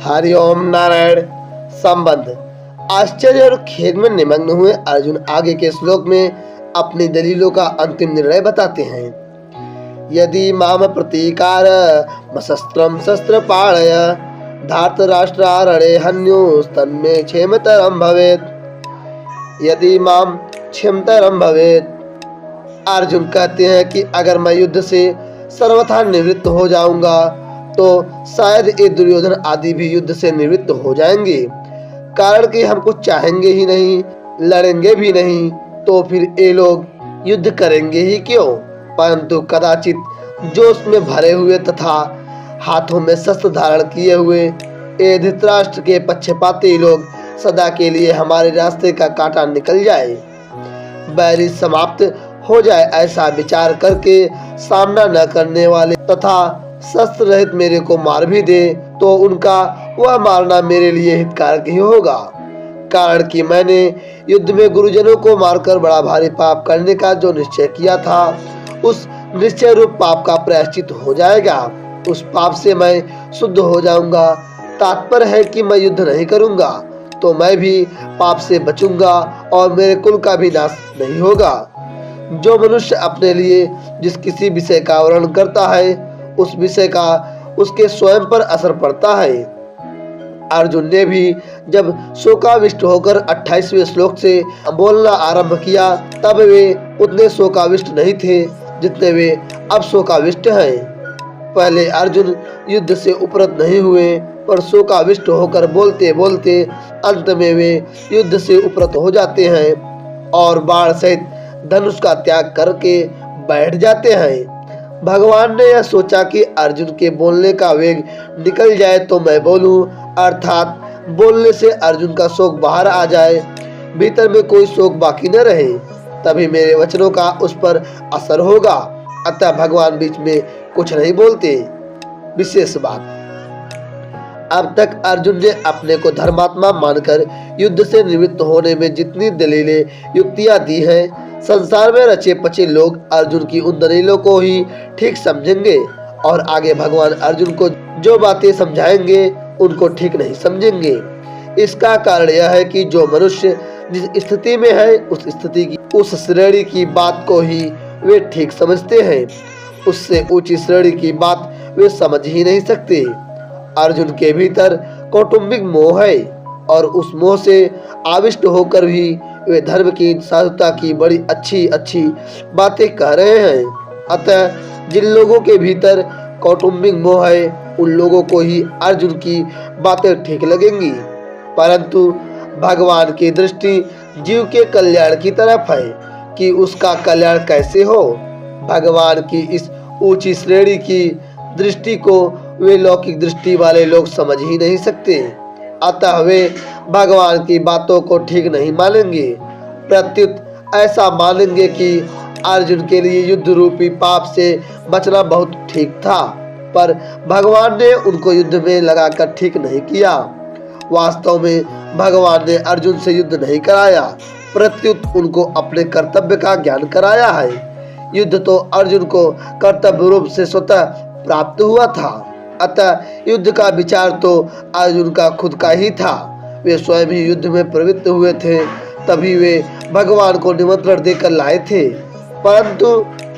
हरिओम नारायण। संबंध। आश्चर्य और खेद में निमग्न हुए अर्जुन आगे के श्लोक में अपनी दलीलों का अंतिम निर्णय बताते हैं। यदि माम प्रतीकार मशस्त्रम शस्त्र पाणय धार्तराष्ट्रारणे हन्योस्तन्मे क्षेमतरम भवेत्। यदि माम क्षेमतरम भवेत्। अर्जुन कहते हैं कि अगर मैं युद्ध से सर्वथा निवृत्त हो जाऊंगा तो शायद ये दुर्योधन आदि भी युद्ध से निवृत्त हो जाएंगे, कारण कि हम कुछ चाहेंगे ही नहीं, लड़ेंगे भी नहीं, तो फिर ये लोग युद्ध करेंगे ही क्यों। परंतु कदाचित जोश में भरे हुए तथा हाथों में शस्त्र धारण किए हुए ये धृतराष्ट्र के पक्षपाती लोग सदा के लिए हमारे रास्ते का कांटा निकल जाए, बैरी समाप्त हो जाए, ऐसा विचार करके सामना न करने वाले तथा शस्त्र रहित मेरे को मार भी दे तो उनका वह मारना मेरे लिए हितकारक ही होगा, कारण कि मैंने युद्ध में गुरुजनों को मारकर बड़ा भारी पाप करने का जो निश्चय किया था, उस निश्चय रूप पाप का प्रायश्चित हो जाएगा। उस पाप से मैं शुद्ध हो जाऊंगा। तात्पर्य है कि मैं युद्ध नहीं करूंगा तो मैं भी पाप से बचूंगा और मेरे कुल का भी नाश नहीं होगा। जो मनुष्य अपने लिए जिस किसी विषय का वर्णन करता है उस विषय का उसके स्वयं पर असर पड़ता है। अर्जुन ने भी जब शोकाविष्ट होकर 28वें श्लोक से बोलना आरंभ किया तब वे उतने शोकाविष्ट नहीं थे जितने वे अब शोकाविष्ट हैं। पहले अर्जुन युद्ध से उपरत नहीं हुए, पर शोकाविष्ट होकर बोलते बोलते अंत में वे युद्ध से उपरत हो जाते हैं और बाण सहित धनुष का त्याग करके बैठ जाते हैं। भगवान ने यह सोचा कि अर्जुन के बोलने का वेग निकल जाए तो मैं बोलूं, अर्थात बोलने से अर्जुन का शोक बाहर आ जाए, भीतर में कोई शोक बाकी न रहे, तभी मेरे वचनों का उस पर असर होगा। अतः भगवान बीच में कुछ नहीं बोलते। विशेष बात, अब तक अर्जुन ने अपने को धर्मात्मा मानकर युद्ध से निवृत्त होने में जितनी दलीलें युक्तियां दी हैं, संसार में रचे पचे लोग अर्जुन की उन दलीलों को ही ठीक समझेंगे और आगे भगवान अर्जुन को जो बातें समझाएंगे उनको ठीक नहीं समझेंगे। इसका कारण यह है कि जो मनुष्य जिस स्थिति में है उस स्थिति की उस श्रेणी की बात को ही वे ठीक समझते हैं, उससे ऊंची श्रेणी की बात वे समझ ही नहीं सकते। अर्जुन के भीतर कौटुंबिक मोह है और उस मोह से आविष्ट होकर भी वे धर्म की साधुता की बड़ी अच्छी अच्छी बातें कह रहे हैं। अतः जिन लोगों के भीतर कौटुंबिक मोह है उन लोगों को ही अर्जुन की बातें ठीक लगेंगी, परंतु भगवान की दृष्टि जीव के कल्याण की तरफ है कि उसका कल्याण कैसे हो। भगवान की इस ऊंची श्रेणी की दृष्टि को वे लौकिक दृष्टि वाले लोग समझ ही नहीं सकते, अतः वे भगवान की बातों को ठीक नहीं मानेंगे, प्रत्युत ऐसा मानेंगे कि अर्जुन के लिए युद्ध रूपी पाप से बचना बहुत ठीक था, पर भगवान ने उनको युद्ध में लगाकर ठीक नहीं किया। वास्तव में भगवान ने अर्जुन से युद्ध नहीं कराया, प्रत्युत उनको अपने कर्तव्य का ज्ञान कराया है। युद्ध तो अर्जुन को कर्तव्य रूप से स्वतः प्राप्त हुआ था, अतः युद्ध का विचार तो अर्जुन का खुद का ही था। वे स्वयं ही युद्ध में प्रवृत्त हुए थे, तभी वे भगवान को निमंत्रण देकर लाए थे, परंतु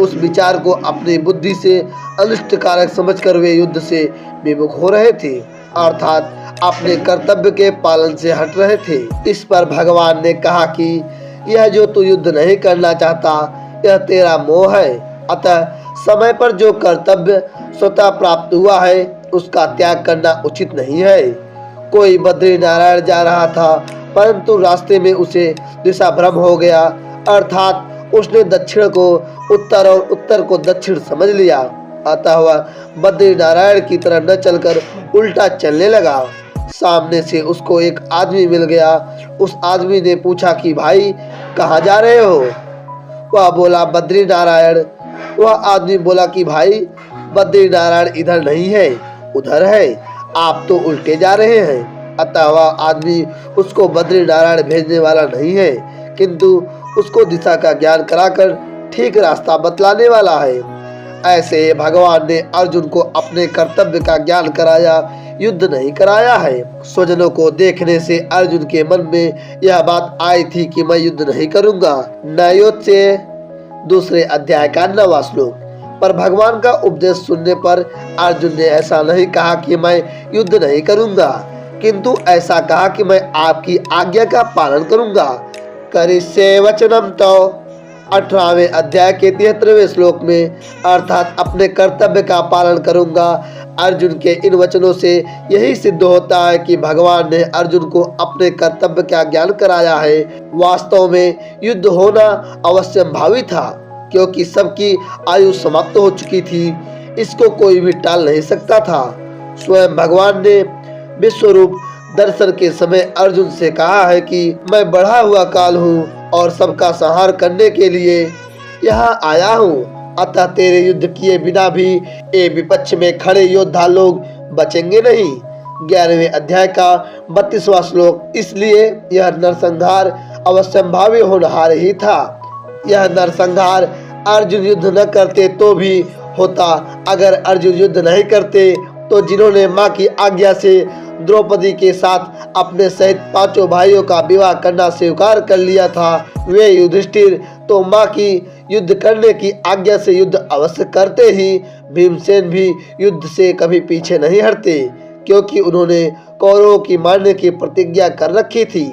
उस विचार को अपनी बुद्धि से अनिष्टकारक समझकर वे युद्ध से विमुख हो रहे थे, अर्थात अपने कर्तव्य के पालन से हट रहे थे। इस पर भगवान ने कहा कि यह जो तू युद्ध नहीं करना चाहता यह तेरा मोह है, अतः समय पर जो कर्तव्य स्वतः प्राप्त हुआ है उसका त्याग करना उचित नहीं है। कोई बद्री नारायण जा रहा था, परंतु रास्ते में उसे दिशा भ्रम हो गया, अर्थात उसने दक्षिण को उत्तर और उत्तर को दक्षिण समझ लिया, अतः वह बद्री नारायण की तरह न चलकर उल्टा चलने लगा। सामने से उसको एक आदमी मिल गया। उस आदमी ने पूछा कि भाई कहाँ जा रहे हो? वह बोला बद्री नारायण। वह आदमी बोला कि भाई बद्री नारायण इधर नहीं है, उधर है, आप तो उल्टे जा रहे हैं। अतः वह आदमी उसको बद्री नारायण भेजने वाला नहीं है, किंतु उसको दिशा का ज्ञान कराकर ठीक रास्ता बतलाने वाला है। ऐसे भगवान ने अर्जुन को अपने कर्तव्य का ज्ञान कराया। युद्ध नहीं कराया है। स्वजनों को देखने से अर्जुन के मन में यह बात आई थी कि मैं युद्ध नहीं करूंगा। नयोत्से दूसरे अध्याय का 9वां श्लोक। पर भगवान का उपदेश सुनने पर अर्जुन ने ऐसा नहीं कहा कि मैं युद्ध नहीं करूंगा, किंतु ऐसा कहा कि मैं आपकी आज्ञा का पालन करूंगा। करिष्ये वचनम तो 18वें अध्याय के 73वें श्लोक में, अर्थात अपने कर्तव्य का पालन करूंगा। अर्जुन के इन वचनों से यही सिद्ध होता है कि भगवान ने अर्जुन को अपने कर्तव्य का ज्ञान कराया है। वास्तव में युद्ध होना अवश्यंभावी था, क्योंकि सबकी आयु समाप्त हो चुकी थी। इसको कोई भी टाल नहीं सकता था। स्वयं भगवान ने विश्वरूप दर्शन के समय अर्जुन से कहा है कि मैं बढ़ा हुआ काल हूँ और सबका संहार करने के लिए यहाँ आया हूँ। अतः तेरे युद्ध किए बिना भी ये विपक्ष में खड़े योद्धा लोग बचेंगे नहीं। 11वें अध्याय का 32वां श्लोक। इसलिए यह नरसंहार अवश्यंभावी होनहार ही था। यह नरसंहार अर्जुन युद्ध न करते तो भी होता। अगर अर्जुन युद्ध नहीं करते तो जिन्होंने माँ की आज्ञा से द्रौपदी के साथ अपने सहित 5 भाइयों का विवाह करना स्वीकार कर लिया था, वे युधिष्ठिर तो माँ की युद्ध करने की आज्ञा से युद्ध अवश्य करते ही। भीमसेन भी युद्ध से कभी पीछे नहीं हटते, क्योंकि उन्होंने कौरवों की मारने की प्रतिज्ञा कर रखी थी।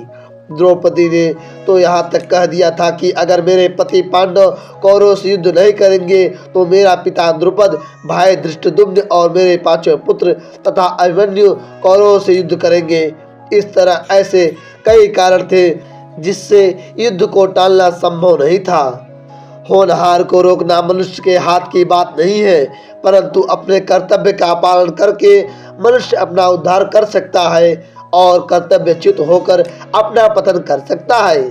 द्रौपदी ने तो यहाँ तक कह दिया था कि अगर मेरे पति पांडव कौरवों से युद्ध नहीं करेंगे तो मेरा पिता द्रुपद, भाई धृष्टद्युम्न और मेरे 5 पुत्र तथा अभिमन्यु कौरवों से युद्ध करेंगे। इस तरह ऐसे कई कारण थे जिससे युद्ध को टालना संभव नहीं था। होनहार को रोकना मनुष्य के हाथ की बात नहीं है, परंतु अपने कर्तव्य का पालन करके मनुष्य अपना उद्धार कर सकता है और कर्तव्यच्युत होकर अपना पतन कर सकता है।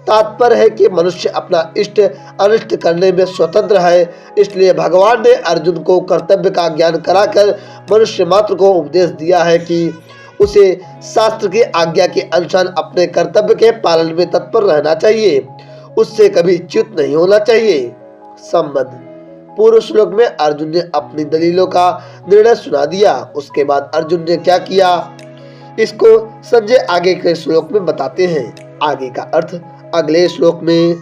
तात्पर्य है कि मनुष्य अपना इष्ट अनिष्ट करने में स्वतंत्र है। इसलिए भगवान ने अर्जुन को कर्तव्य का ज्ञान कराकर मनुष्य मात्र को उपदेश दिया है कि उसे शास्त्र की आज्ञा के अनुसार अपने कर्तव्य के पालन में तत्पर रहना चाहिए, उससे कभी च्युत नहीं होना चाहिए। संबंध। पूर्व श्लोक में अर्जुन ने अपनी दलीलों का निर्णय सुना दिया। उसके बाद अर्जुन ने क्या किया, इसको संजय आगे के श्लोक में बताते हैं। आगे का अर्थ अगले श्लोक में।